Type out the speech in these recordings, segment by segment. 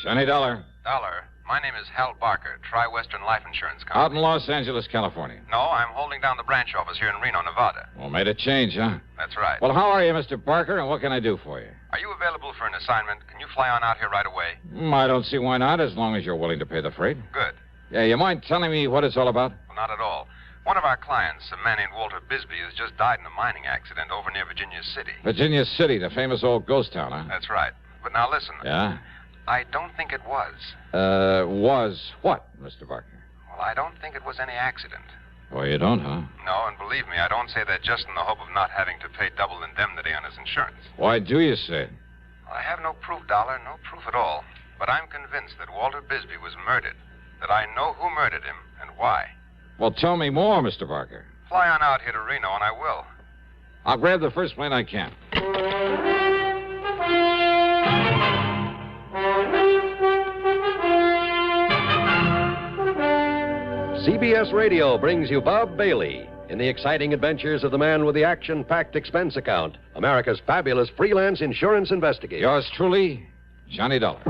Johnny Dollar. Dollar, my name is Hal Barker, Tri-Western Life Insurance Company. Out in Los Angeles, California. No, I'm holding down the branch office here in Reno, Nevada. Well, made a change, huh? That's right. Well, how are you, Mr. Barker, and what can I do for you? Are you available for an assignment? Can you fly on out here right away? I don't see why not, as long as you're willing to pay the freight. Good. Yeah, you mind telling me what it's all about? Well, not at all. One of our clients, a man named Walter Bisbee, has just died in a mining accident over near Virginia City. Virginia City, the famous old ghost town, huh? That's right. But now listen. Yeah? I don't think it was. Was what, Mr. Barker? Well, I don't think it was any accident. Oh, you don't, huh? No, and believe me, I don't say that just in the hope of not having to pay double indemnity on his insurance. Why do you say it? Well, I have no proof, Dollar, no proof at all. But I'm convinced that Walter Bisbee was murdered. That I know who murdered him and why. Well, tell me more, Mr. Barker. Fly on out here to Reno, and I will. I'll grab the first plane I can. CBS Radio brings you Bob Bailey in the exciting adventures of the man with the action-packed expense account, America's fabulous freelance insurance investigator. Yours truly, Johnny Dollar.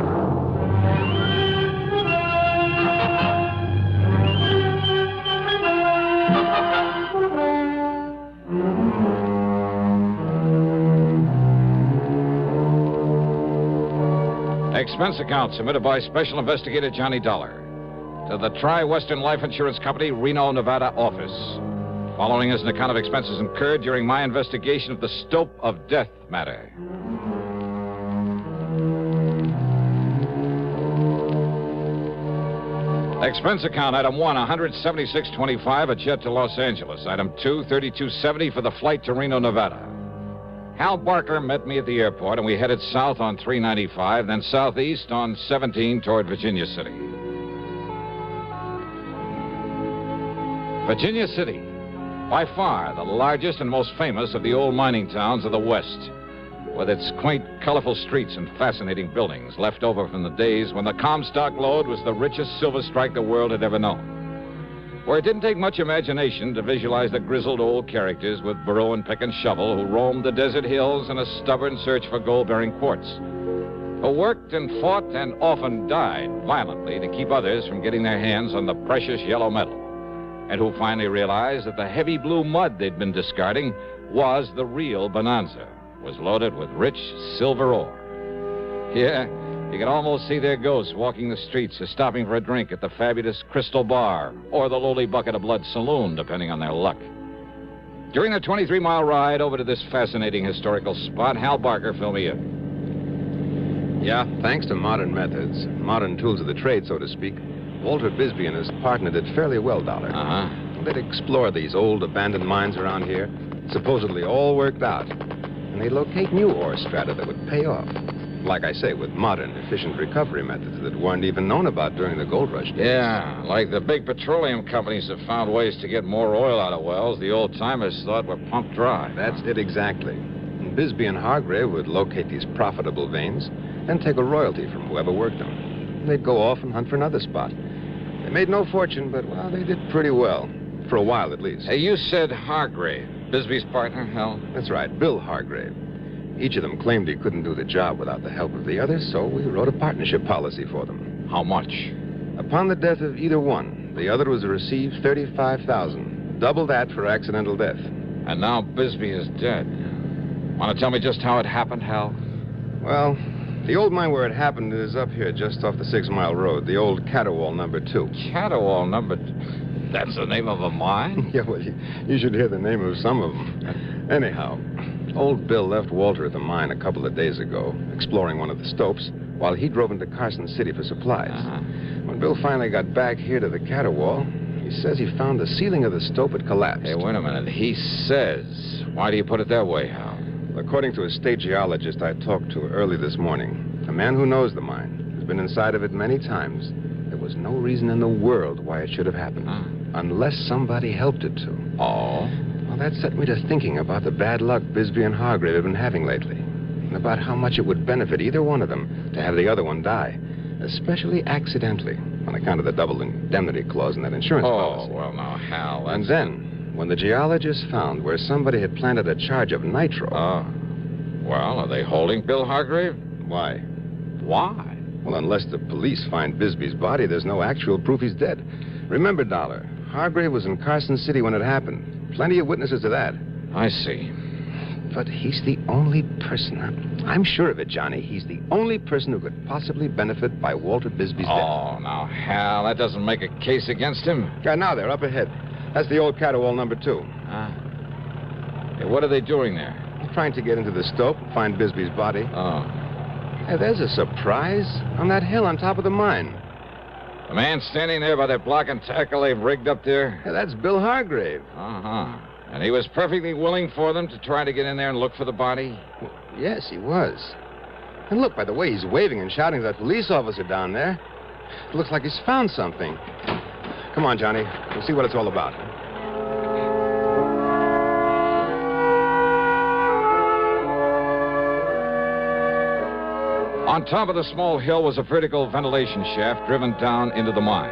Expense account submitted by Special Investigator Johnny Dollar to the Tri-Western Life Insurance Company, Reno, Nevada office. Following is an account of expenses incurred during my investigation of the Stope of death matter. Expense account, item 1, $176.25, a jet to Los Angeles. Item 2, $32.70 for the flight to Reno, Nevada. Hal Barker met me at the airport, and we headed south on 395, then southeast on 17 toward Virginia City. Virginia City, by far the largest and most famous of the old mining towns of the West, with its quaint, colorful streets and fascinating buildings left over from the days when the Comstock Lode was the richest silver strike the world had ever known. Where it didn't take much imagination to visualize the grizzled old characters with burrow and pick and shovel who roamed the desert hills in a stubborn search for gold-bearing quartz, who worked and fought and often died violently to keep others from getting their hands on the precious yellow metal, and who finally realized that the heavy blue mud they'd been discarding was the real bonanza, was loaded with rich silver ore. Yeah, you could almost see their ghosts walking the streets or stopping for a drink at the fabulous Crystal Bar or the lowly Bucket of Blood Saloon, depending on their luck. During the 23-mile ride over to this fascinating historical spot, Hal Barker filled me in. Yeah, thanks to modern methods, modern tools of the trade, so to speak, Walter Bisbee and his partner did fairly well, Dollar. Uh-huh. They'd explored these old abandoned mines around here, supposedly all worked out, and they'd locate new ore strata that would pay off. Like I say, with modern, efficient recovery methods that weren't even known about during the gold rush days. Yeah, like the big petroleum companies have found ways to get more oil out of wells the old-timers thought were pumped dry. That's it exactly. And Bisbee and Hargrave would locate these profitable veins and take a royalty from whoever worked them. And they'd go off and hunt for another spot. They made no fortune, but, well, they did pretty well. For a while, at least. Hey, you said Hargrave, Bisbee's partner, Hal? That's right, Bill Hargrave. Each of them claimed he couldn't do the job without the help of the other, so we wrote a partnership policy for them. How much? Upon the death of either one, the other was to receive $35,000. Double that for accidental death. And now Bisbee is dead. Want to tell me just how it happened, Hal? Well, the old mine where it happened is up here just off the 6-mile road, the old Caterwall number 2. Caterwall number... That's the name of a mine? Yeah, well, you should hear the name of some of them. Anyhow, old Bill left Walter at the mine a couple of days ago, exploring one of the stopes, while he drove into Carson City for supplies. Uh-huh. When Bill finally got back here to the Caterwall, he says he found the ceiling of the stope had collapsed. Hey, wait a minute. He says. Why do you put it that way, Hal? According to a state geologist I talked to early this morning, a man who knows the mine, has been inside of it many times, there was no reason in the world why it should have happened. Unless somebody helped it to. Oh? Well, that set me to thinking about the bad luck Bisbee and Hargrave have been having lately. And about how much it would benefit either one of them to have the other one die. Especially accidentally, on account of the double indemnity clause in that insurance policy. Oh, well, now, Hal, that's... And then, when the geologists found where somebody had planted a charge of nitro... Well, are they holding Bill Hargrave? Why? Why? Well, unless the police find Bisbee's body, there's no actual proof he's dead. Remember, Dollar, Hargrave was in Carson City when it happened. Plenty of witnesses to that. I see. But he's the only person. I'm sure of it, Johnny. He's the only person who could possibly benefit by Walter Bisbee's death. Oh, now, Hal, that doesn't make a case against him. Yeah, now they're up ahead. That's the old Catterwall number 2. Hey, what are they doing there? They're trying to get into the Stope and find Bisbee's body. Oh. Hey, there's a surprise on that hill on top of the mine. The man standing there by that block and tackle they've rigged up there? Hey, that's Bill Hargrave. Uh-huh. And he was perfectly willing for them to try to get in there and look for the body? Well, yes, he was. And look, by the way he's waving and shouting at that police officer down there. It looks like he's found something. Come on, Johnny. We'll see what it's all about. On top of the small hill was a vertical ventilation shaft driven down into the mine.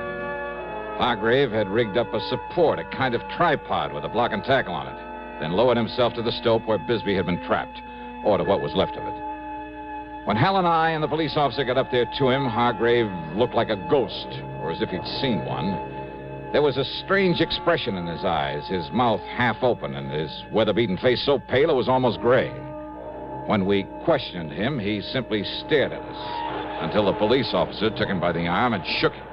Hargrave had rigged up a support, a kind of tripod with a block and tackle on it, then lowered himself to the Stope where Bisbee had been trapped, or to what was left of it. When Hal and I and the police officer got up there to him, Hargrave looked like a ghost, or as if he'd seen one. There was a strange expression in his eyes, his mouth half open, and his weather-beaten face so pale it was almost gray. When we questioned him, he simply stared at us until the police officer took him by the arm and shook him.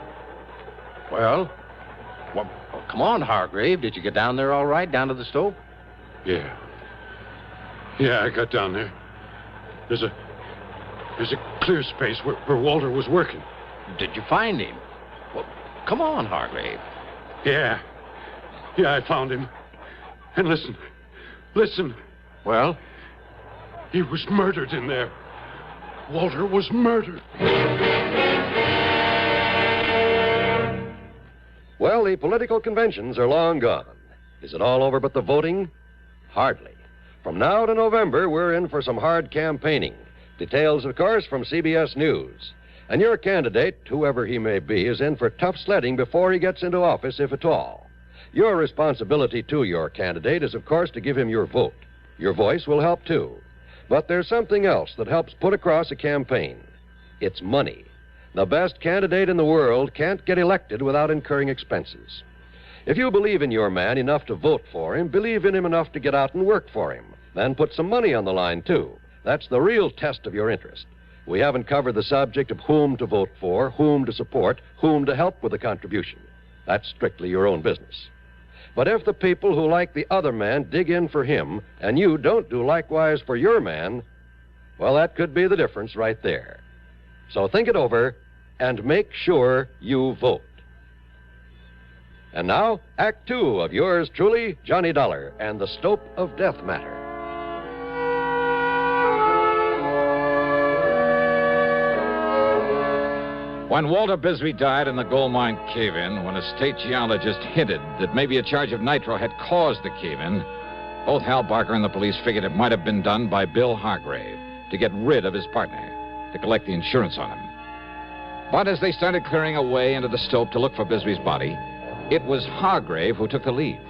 Well, come on, Hargrave. Did you get down there all right, down to the Stope? Yeah. Yeah, I got down there. There's a clear space where Walter was working. Did you find him? Well, come on, Hargrave. Yeah. Yeah, I found him. And listen. Well? He was murdered in there. Walter was murdered. Well, the political conventions are long gone. Is it all over but the voting? Hardly. From now to November, we're in for some hard campaigning. Details, of course, from CBS News. And your candidate, whoever he may be, is in for tough sledding before he gets into office, if at all. Your responsibility to your candidate is, of course, to give him your vote. Your voice will help, too. But there's something else that helps put across a campaign. It's money. The best candidate in the world can't get elected without incurring expenses. If you believe in your man enough to vote for him, believe in him enough to get out and work for him, then put some money on the line, too. That's the real test of your interest. We haven't covered the subject of whom to vote for, whom to support, whom to help with a contribution. That's strictly your own business. But if the people who like the other man dig in for him, and you don't do likewise for your man, well, that could be the difference right there. So think it over and make sure you vote. And now, Act 2 of yours truly, Johnny Dollar and the Stope of Death Matter. When Walter Bisbee died in the gold mine cave-in, when a state geologist hinted that maybe a charge of nitro had caused the cave-in, both Hal Barker and the police figured it might have been done by Bill Hargrave to get rid of his partner, to collect the insurance on him. But as they started clearing away into the Stope to look for Bisbee's body, it was Hargrave who took the lead.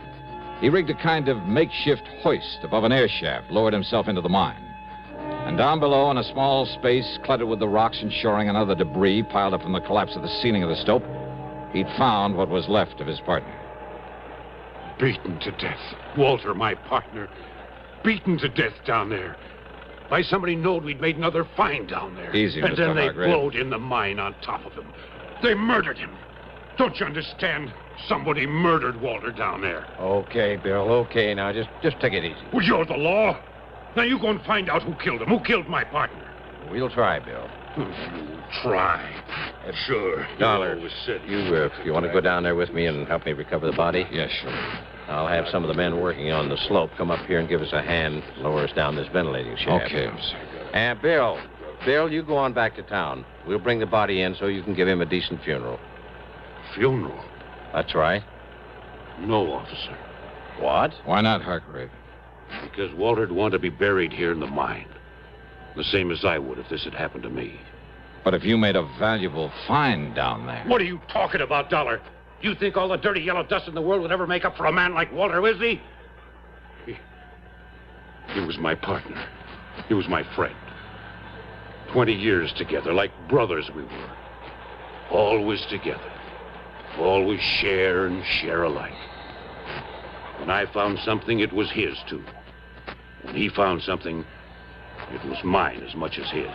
He rigged a kind of makeshift hoist above an air shaft, lowered himself into the mine. And down below, in a small space cluttered with the rocks and shoring and other debris piled up from the collapse of the ceiling of the Stope, he'd found what was left of his partner. Beaten to death. Walter, my partner. Beaten to death down there. By somebody knowed we'd made another find down there. Easy, and Mr. then they Hargrave. blowed in the mine on top of him. They murdered him. Don't you understand? Somebody murdered Walter down there. Okay, Bill, okay. Now, just take it easy. Well, you're the law. Now you go and find out who killed him. Who killed my partner? We'll try, Bill. You try. Sure. Dollar, You always said you want to go down there with me and help me recover the body? Yes, sure. I'll have some of the men working on the slope come up here and give us a hand, lower us down this ventilating shaft. Okay. And Bill, you go on back to town. We'll bring the body in so you can give him a decent funeral. Funeral? That's right. No, officer. What? Why not, Hargrave? Because Walter'd want to be buried here in the mine. The same as I would if this had happened to me. But if you made a valuable find down there... What are you talking about, Dollar? You think all the dirty yellow dust in the world would ever make up for a man like Walter Wisby? He was my partner. He was my friend. 20 years together, like brothers we were. Always together. Always share and share alike. When I found something, it was his, too. When he found something, it was mine as much as his.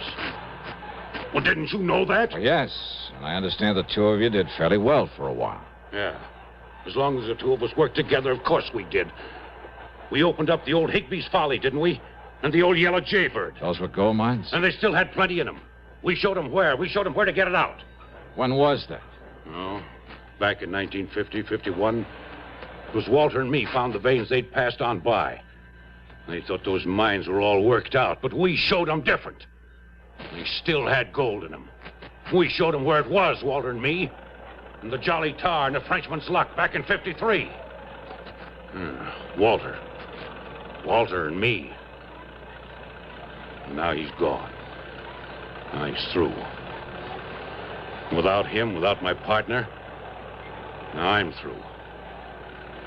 Well, didn't you know that? Well, yes, and I understand the two of you did fairly well for a while. Yeah. As long as the two of us worked together, of course we did. We opened up the old Higby's Folly, didn't we? And the old Yellow Jaybird. Those were gold mines? And they still had plenty in them. We showed them where. We showed them where to get it out. When was that? Oh, back in 1950, 51. It was Walter and me found the veins they'd passed on by. They thought those mines were all worked out, but we showed them different. They still had gold in them. We showed them where it was, Walter and me. And the Jolly Tar and the Frenchman's Luck back in 53. Walter and me. And now he's gone. Now he's through. Without him, without my partner, now I'm through.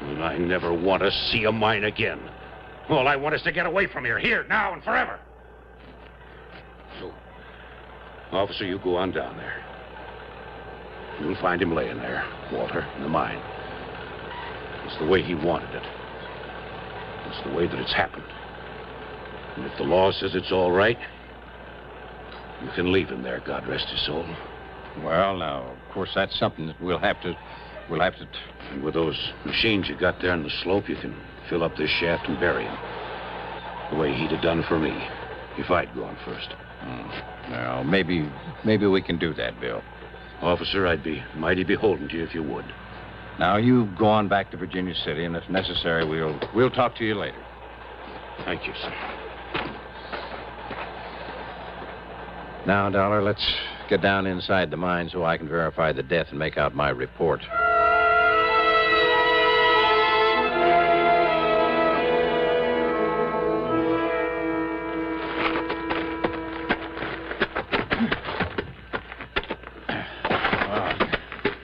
And I never want to see a mine again. All I want is to get away from here, now and forever. So, officer, you go on down there. You'll find him laying there, Walter, in the mine. It's the way he wanted it. It's the way that it's happened. And if the law says it's all right, you can leave him there, God rest his soul. Well, now, of course, that's something that we'll have to... And with those machines you got there on the slope, you can fill up this shaft and bury him. The way he'd have done for me, if I'd gone first. Well, maybe we can do that, Bill. Officer, I'd be mighty beholden to you if you would. Now, you go on back to Virginia City, and if necessary, we'll talk to you later. Thank you, sir. Now, Dollar, let's get down inside the mine so I can verify the death and make out my report.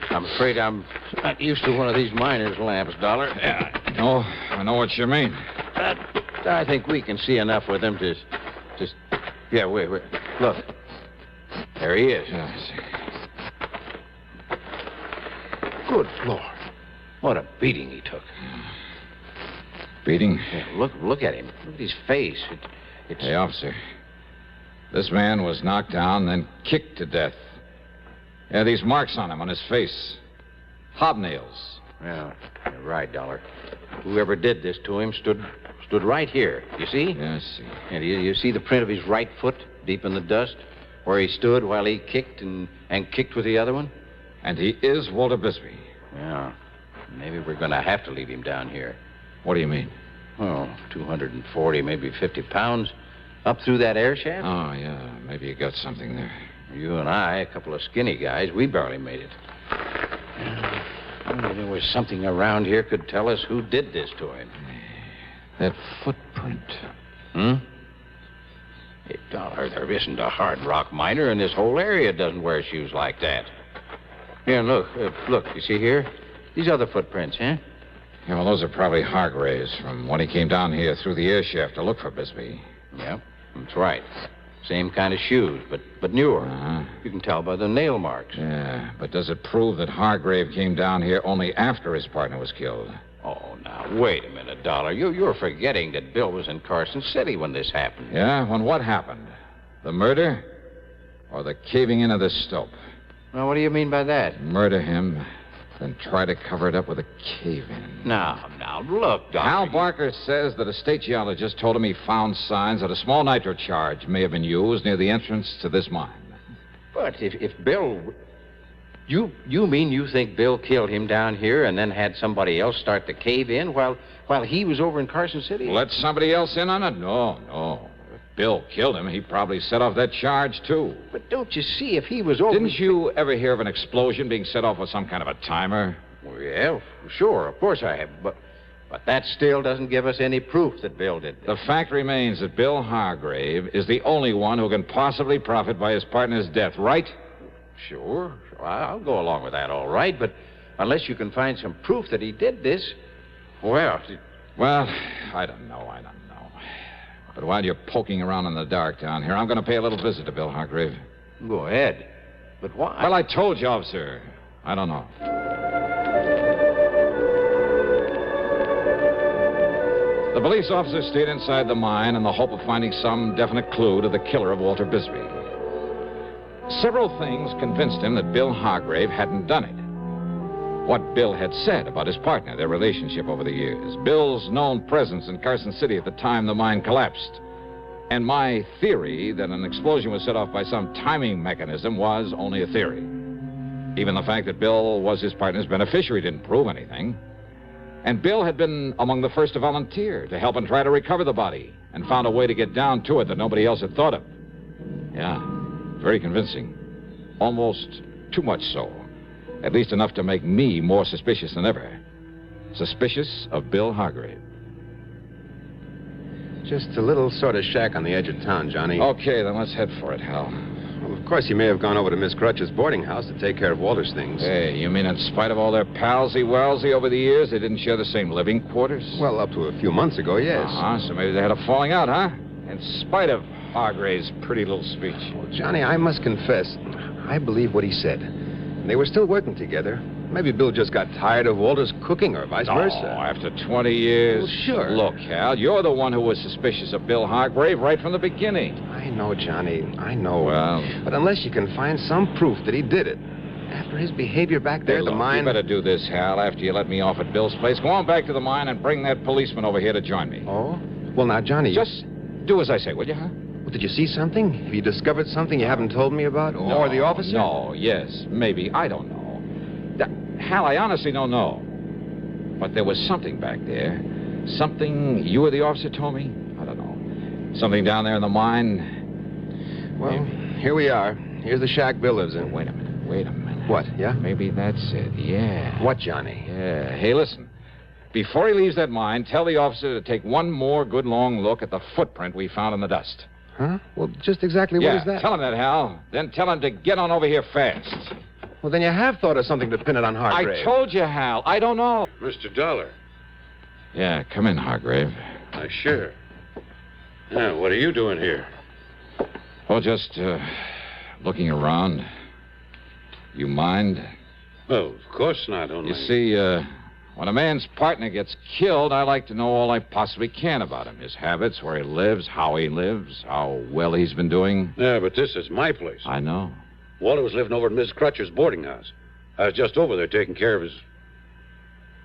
I'm afraid I'm not used to one of these miner's lamps, Dollar. Yeah, I know what you mean. But I think we can see enough with them to just... Yeah, wait. Look. There he is. Yeah, I see. Good Lord. What a beating he took. Beating? Yeah, look at him. Look at his face. It's... Hey, officer. This man was knocked down, then kicked to death. Yeah, these marks on him, on his face. Hobnails. Yeah, you're right, Dollar. Whoever did this to him stood right here. You see? Yeah, I see. And you see the print of his right foot deep in the dust? Where he stood while he kicked and kicked with the other one? And he is Walter Bisbee. Yeah. Maybe we're going to have to leave him down here. What do you mean? Oh, 240, maybe 50 pounds. Up through that air shaft? Oh, yeah. Maybe you got something there. You and I, a couple of skinny guys, we barely made it. Only there was something around here could tell us who did this to him. That footprint. Hey, Dollar, there isn't a hard rock miner in this whole area doesn't wear shoes like that. Here, look, you see here? These other footprints, huh? Yeah, well, those are probably Hargrave's from when he came down here through the air shaft to look for Bisbee. Yep, that's right. Same kind of shoes, but newer. Uh-huh. You can tell by the nail marks. Yeah, but does it prove that Hargrave came down here only after his partner was killed? Oh, now, wait a minute, Dollar. You're forgetting that Bill was in Carson City when this happened. Yeah, when what happened? The murder or the caving in of the Stope? Now, what do you mean by that? Murder him, then try to cover it up with a cave-in. Now, look, Dollar. Hal Barker says that a state geologist told him he found signs that a small nitro charge may have been used near the entrance to this mine. But if Bill... You mean you think Bill killed him down here and then had somebody else start the cave-in while he was over in Carson City? Let somebody else in on it? No. If Bill killed him, he probably set off that charge, too. But don't you see, if he was over... Didn't you ever hear of an explosion being set off with some kind of a timer? Well, yeah, sure, of course I have. But that still doesn't give us any proof that Bill did this. The fact remains that Bill Hargrave is the only one who can possibly profit by his partner's death, right? Sure. I'll go along with that, all right. But unless you can find some proof that he did this, well... Well, I don't know. But while you're poking around in the dark down here, I'm going to pay a little visit to Bill Hargrave. Go ahead. But why? Well, I told you, officer. I don't know. The police officer stayed inside the mine in the hope of finding some definite clue to the killer of Walter Bisbee. Several things convinced him that Bill Hargrave hadn't done it. What Bill had said about his partner, their relationship over the years, Bill's known presence in Carson City at the time the mine collapsed, and my theory that an explosion was set off by some timing mechanism was only a theory. Even the fact that Bill was his partner's beneficiary didn't prove anything. And Bill had been among the first to volunteer to help and try to recover the body and found a way to get down to it that nobody else had thought of. Yeah, very convincing. Almost too much so. At least enough to make me more suspicious than ever. Suspicious of Bill Hargrave. Just a little sort of shack on the edge of town, Johnny. Okay, then let's head for it, Hal. Well, of course, he may have gone over to Miss Crutch's boarding house to take care of Walter's things. Hey, you mean in spite of all their palsy-walsy over the years, they didn't share the same living quarters? Well, up to a few months ago, yes. So maybe they had a falling out, huh? In spite of Hargrave's pretty little speech. Well, Johnny, I must confess, I believe what he said. They were still working together. Maybe Bill just got tired of Walter's cooking or vice versa. Oh, after 20 years. Well, sure. Look, Hal, you're the one who was suspicious of Bill Hargrave right from the beginning. I know, Johnny. I know. Well. But unless you can find some proof that he did it, after his behavior back there at the mine. You better do this, Hal, after you let me off at Bill's place. Go on back to the mine and bring that policeman over here to join me. Oh? Well, now, Johnny. Just do as I say, will you, huh? Well, did you see something? Have you discovered something you haven't told me about? Or the officer? No, yes, maybe. I don't know. Hal, I honestly don't know. But there was something back there. Something you or the officer told me? I don't know. Something down there in the mine. Well, here we are. Here's the shack Bill lives in. Wait a minute. What, yeah? Maybe that's it, yeah. What, Johnny? Yeah. Hey, listen. Before he leaves that mine, tell the officer to take one more good long look at the footprint we found in the dust. Huh? Well, just exactly what is that? Tell him that, Hal. Then tell him to get on over here fast. Well, then you have thought of something to pin it on Hargrave. I told you, Hal. I don't know. Mr. Dollar. Yeah, come in, Hargrave. Sure. Yeah, what are you doing here? Oh, just looking around. You mind? Oh, of course not, only... You see, when a man's partner gets killed, I like to know all I possibly can about him. His habits, where he lives, how well he's been doing. Yeah, but this is my place. I know. Walter was living over at Miss Crutcher's boarding house. I was just over there taking care of his...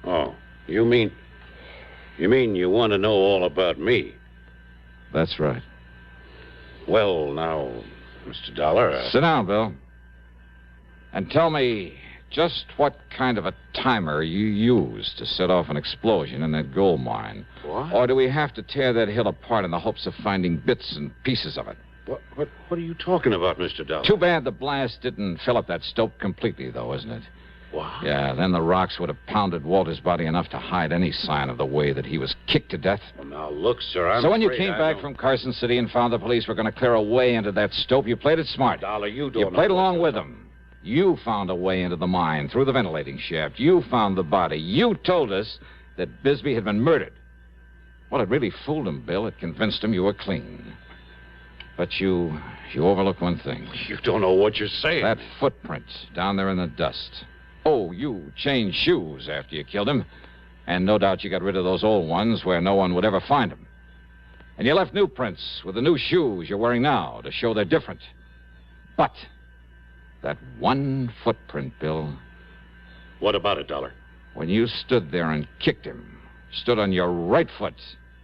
Oh, you mean you want to know all about me? That's right. Well, now, Mr. Dollar... Sit down, Bill. And tell me just what kind of a timer you used to set off an explosion in that gold mine. What? Or do we have to tear that hill apart in the hopes of finding bits and pieces of it? What are you talking about, Mr. Dollar? Too bad the blast didn't fill up that stope completely, though, isn't it? What? Yeah, then the rocks would have pounded Walter's body enough to hide any sign of the way that he was kicked to death. Well, now, look, sir, So when you came back from Carson City and found the police were going to clear a way into that stope, you played it smart. Dollar, you don't You know played what along you're with talking them. You found a way into the mine through the ventilating shaft. You found the body. You told us that Bisbee had been murdered. Well, it really fooled him, Bill. It convinced him you were clean. But you overlooked one thing. You don't know what you're saying. That footprint down there in the dust. Oh, you changed shoes after you killed him. And no doubt you got rid of those old ones where no one would ever find them. And you left new prints with the new shoes you're wearing now to show they're different. But that one footprint, Bill. What about it, Dollar? When you stood there and kicked him, stood on your right foot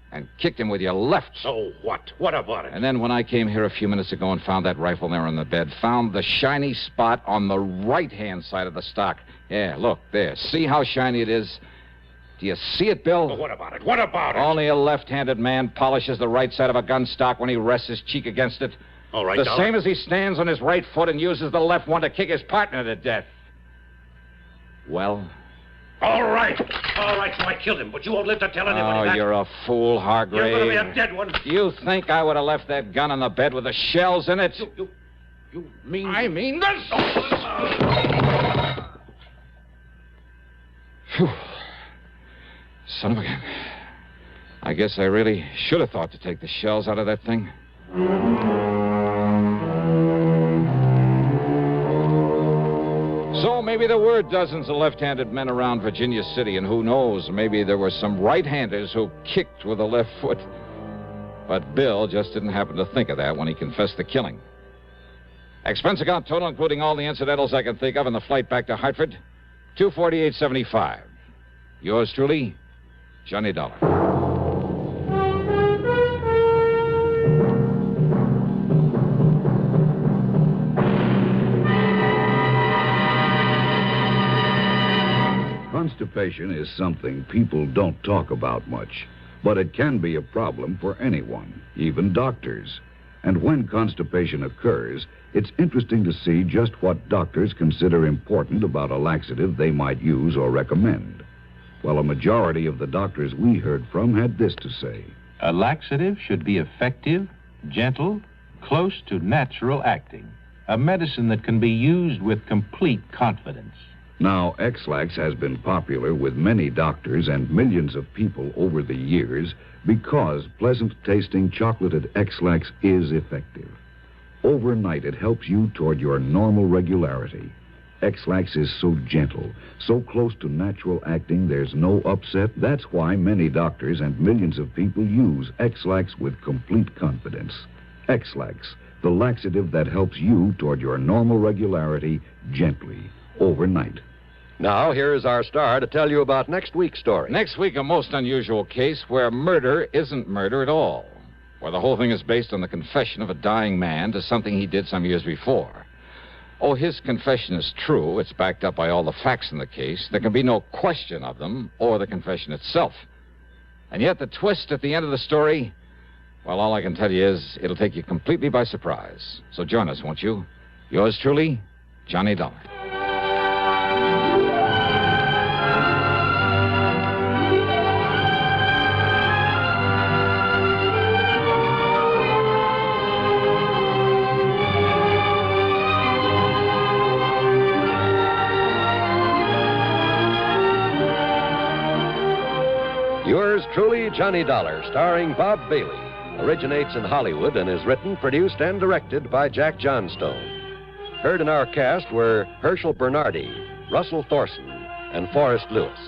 and kicked him with your left. So what? What about it? And then when I came here a few minutes ago and found that rifle there on the bed, found the shiny spot on the right-hand side of the stock. Yeah, look, there. See how shiny it is? Do you see it, Bill? Well, what about it? What about it? Only a left-handed man polishes the right side of a gun stock when he rests his cheek against it. All right, The Dollar. same as he stands on his right foot and uses the left one to kick his partner to death. Well? All right, so I killed him, but you won't live to tell anybody Oh, that. you're a fool, Hargrave. You're going to be a dead one. You think I would have left that gun on the bed with the shells in it? You mean... I mean this! Phew. Son of a gun. I guess I really should have thought to take the shells out of that thing. So maybe there were dozens of left-handed men around Virginia City, and who knows, maybe there were some right-handers who kicked with the left foot. But Bill just didn't happen to think of that when he confessed the killing. Expense account total, including all the incidentals I can think of, and the flight back to Hartford, $248.75. Yours truly, Johnny Dollar. Constipation is something people don't talk about much, but it can be a problem for anyone, even doctors. And when constipation occurs, it's interesting to see just what doctors consider important about a laxative they might use or recommend. Well, a majority of the doctors we heard from had this to say. A laxative should be effective, gentle, close to natural acting. A medicine that can be used with complete confidence. Now, X-Lax has been popular with many doctors and millions of people over the years because pleasant-tasting chocolated X-Lax is effective. Overnight, it helps you toward your normal regularity. X-Lax is so gentle, so close to natural acting, there's no upset. That's why many doctors and millions of people use X-Lax with complete confidence. X-Lax, the laxative that helps you toward your normal regularity gently, overnight. Now, here is our star to tell you about next week's story. Next week, a most unusual case where murder isn't murder at all. Where the whole thing is based on the confession of a dying man to something he did some years before. Oh, his confession is true. It's backed up by all the facts in the case. There can be no question of them or the confession itself. And yet the twist at the end of the story, well, all I can tell you is it'll take you completely by surprise. So join us, won't you? Yours truly, Johnny Dollar. Yours truly, Johnny Dollar, starring Bob Bailey, originates in Hollywood and is written, produced, and directed by Jack Johnstone. Heard in our cast were Herschel Bernardi, Russell Thorson, and Forrest Lewis.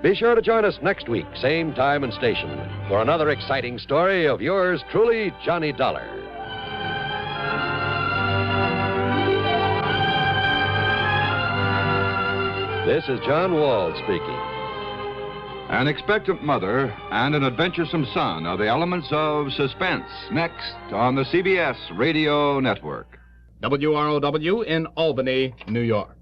Be sure to join us next week, same time and station, for another exciting story of yours truly, Johnny Dollar. This is John Wald speaking. An expectant mother and an adventuresome son are the elements of suspense. Next on the CBS Radio Network. WROW in Albany, New York.